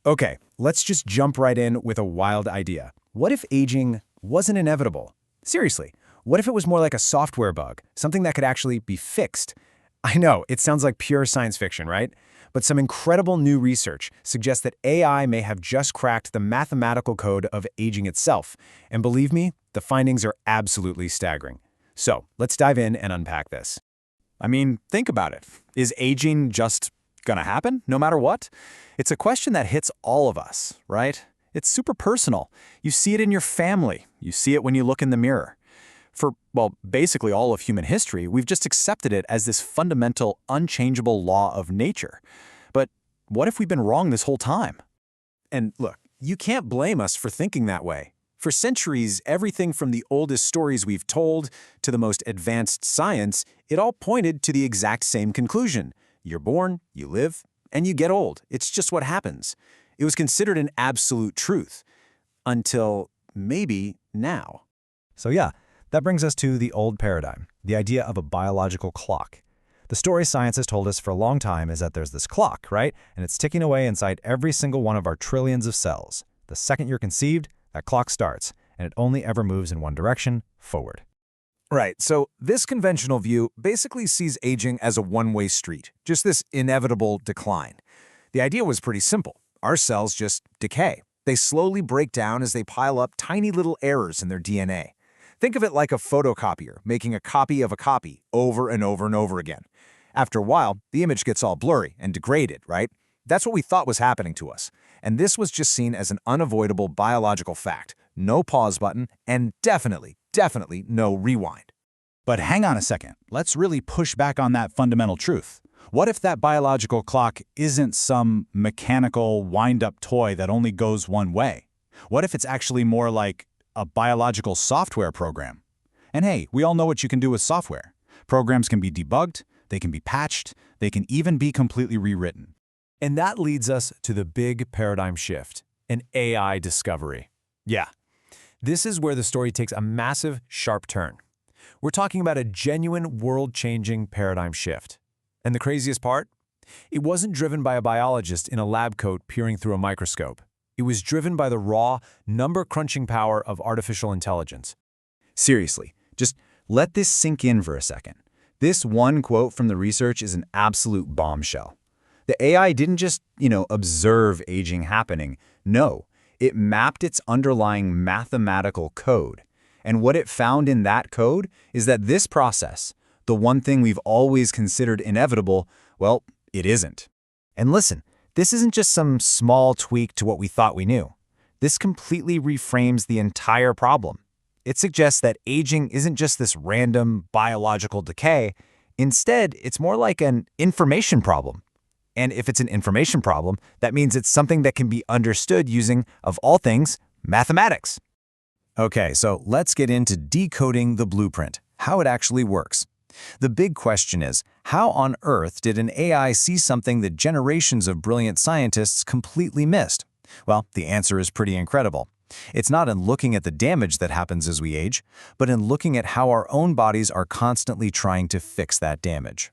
Okay, let's just jump right in with a wild idea. What if aging wasn't inevitable? Seriously, what if it was more like a software bug, something that could actually be fixed? I know, it sounds like pure science fiction, right? But some incredible new research suggests that AI may have just cracked the mathematical code of aging itself. And believe me, the findings are absolutely staggering. So, let's dive in and unpack this. I mean, think about it. Is aging just gonna happen, no matter what? It's a question that hits all of us, right? It's super personal. You see it in your family. You see it when you look in the mirror. For, well, basically all of human history, we've just accepted it as this fundamental, unchangeable law of nature. But what if we've been wrong this whole time? And look, you can't blame us for thinking that way. For centuries, everything from the oldest stories we've told to the most advanced science, it all pointed to the exact same conclusion. You're born, you live, and you get old. It's just what happens. It was considered an absolute truth. Until maybe now. So yeah, that brings us to the old paradigm, the idea of a biological clock. The story science has told us for a long time is that there's this clock, right? And it's ticking away inside every single one of our trillions of cells. The second you're conceived, that clock starts, and it only ever moves in one direction, forward. Right, so this conventional view basically sees aging as a one-way street, just this inevitable decline. The idea was pretty simple. Our cells just decay. They slowly break down as they pile up tiny little errors in their DNA. Think of it like a photocopier making a copy of a copy over and over and over again. After a while, the image gets all blurry and degraded, right? That's what we thought was happening to us. And this was just seen as an unavoidable biological fact. No pause button, and definitely no rewind. But hang on a second. Let's really push back on that fundamental truth. What if that biological clock isn't some mechanical wind-up toy that only goes one way? What if it's actually more like a biological software program? And hey, we all know what you can do with software. Programs can be debugged, they can be patched, they can even be completely rewritten. And that leads us to the big paradigm shift, an AI discovery. Yeah, this is where the story takes a massive, sharp turn. We're talking about a genuine world-changing paradigm shift. And the craziest part? It wasn't driven by a biologist in a lab coat peering through a microscope. It was driven by the raw, number-crunching power of artificial intelligence. Seriously, just let this sink in for a second. This one quote from the research is an absolute bombshell. The AI didn't just, observe aging happening. No, it mapped its underlying mathematical code. And what it found in that code is that this process, the one thing we've always considered inevitable, well, it isn't. And listen, this isn't just some small tweak to what we thought we knew. This completely reframes the entire problem. It suggests that aging isn't just this random biological decay. Instead, it's more like an information problem. And if it's an information problem, that means it's something that can be understood using, of all things, mathematics. Okay, so let's get into decoding the blueprint, how it actually works. The big question is, how on earth did an AI see something that generations of brilliant scientists completely missed? Well, the answer is pretty incredible. It's not in looking at the damage that happens as we age, but in looking at how our own bodies are constantly trying to fix that damage.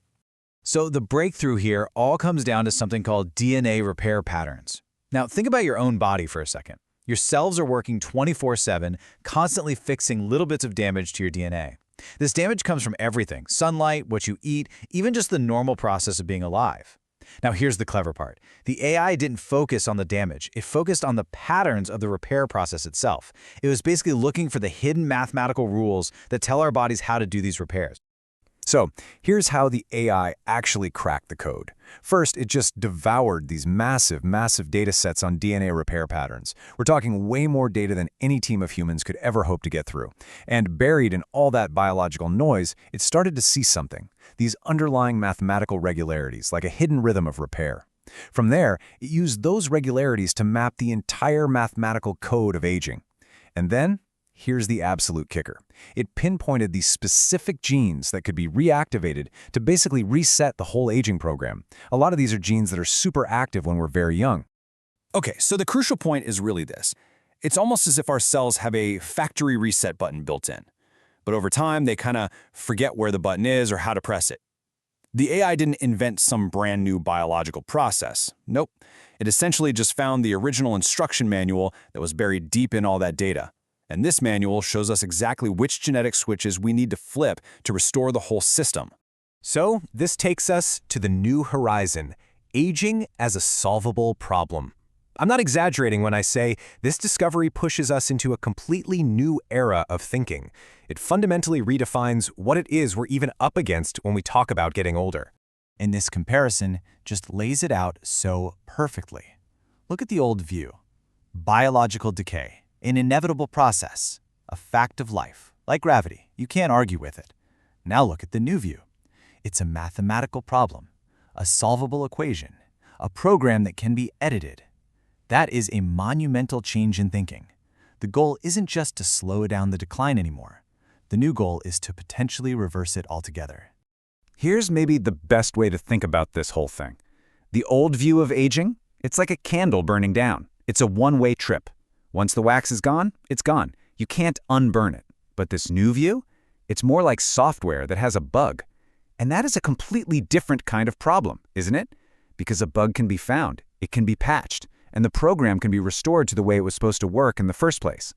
So the breakthrough here all comes down to something called DNA repair patterns. Now, think about your own body for a second. Your cells are working 24/7, constantly fixing little bits of damage to your DNA. This damage comes from everything: sunlight, what you eat, even just the normal process of being alive. Now, here's the clever part. The AI didn't focus on the damage. It focused on the patterns of the repair process itself. It was basically looking for the hidden mathematical rules that tell our bodies how to do these repairs. So, here's how the AI actually cracked the code. First, it just devoured these massive data sets on DNA repair patterns. We're talking way more data than any team of humans could ever hope to get through. And buried in all that biological noise, it started to see something, these underlying mathematical regularities, like a hidden rhythm of repair. From there, it used those regularities to map the entire mathematical code of aging. And then, here's the absolute kicker. It pinpointed these specific genes that could be reactivated to basically reset the whole aging program. A lot of these are genes that are super active when we're very young. Okay, so the crucial point is really this. It's almost as if our cells have a factory reset button built in. But over time, they kind of forget where the button is or how to press it. The AI didn't invent some brand new biological process. Nope. It essentially just found the original instruction manual that was buried deep in all that data. And this manual shows us exactly which genetic switches we need to flip to restore the whole system. So, this takes us to the new horizon, aging as a solvable problem. I'm not exaggerating when I say this discovery pushes us into a completely new era of thinking. It fundamentally redefines what it is we're even up against when we talk about getting older. And this comparison just lays it out so perfectly. Look at the old view. Biological decay, an inevitable process, a fact of life, like gravity. You can't argue with it. Now look at the new view. It's a mathematical problem, a solvable equation, a program that can be edited. That is a monumental change in thinking. The goal isn't just to slow down the decline anymore. The new goal is to potentially reverse it altogether. Here's maybe the best way to think about this whole thing. The old view of aging, it's like a candle burning down. It's a one-way trip. Once the wax is gone, it's gone. You can't unburn it. But this new view, it's more like software that has a bug. And that is a completely different kind of problem, isn't it? Because a bug can be found, it can be patched, and the program can be restored to the way it was supposed to work in the first place.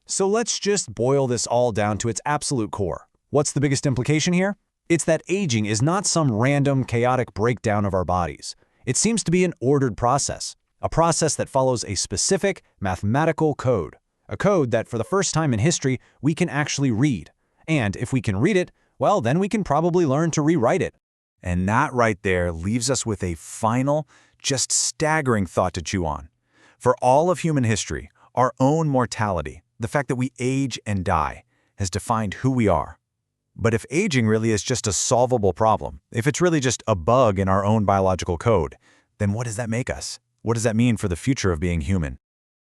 So let's just boil this all down to its absolute core. What's the biggest implication here? It's that aging is not some random, chaotic breakdown of our bodies. It seems to be an ordered process, a process that follows a specific mathematical code, a code that for the first time in history we can actually read. And if we can read it, well, then we can probably learn to rewrite it. And that right there leaves us with a final, just staggering thought to chew on. For all of human history, our own mortality, the fact that we age and die, has defined who we are. But if aging really is just a solvable problem, if it's really just a bug in our own biological code, then what does that make us? What does that mean for the future of being human?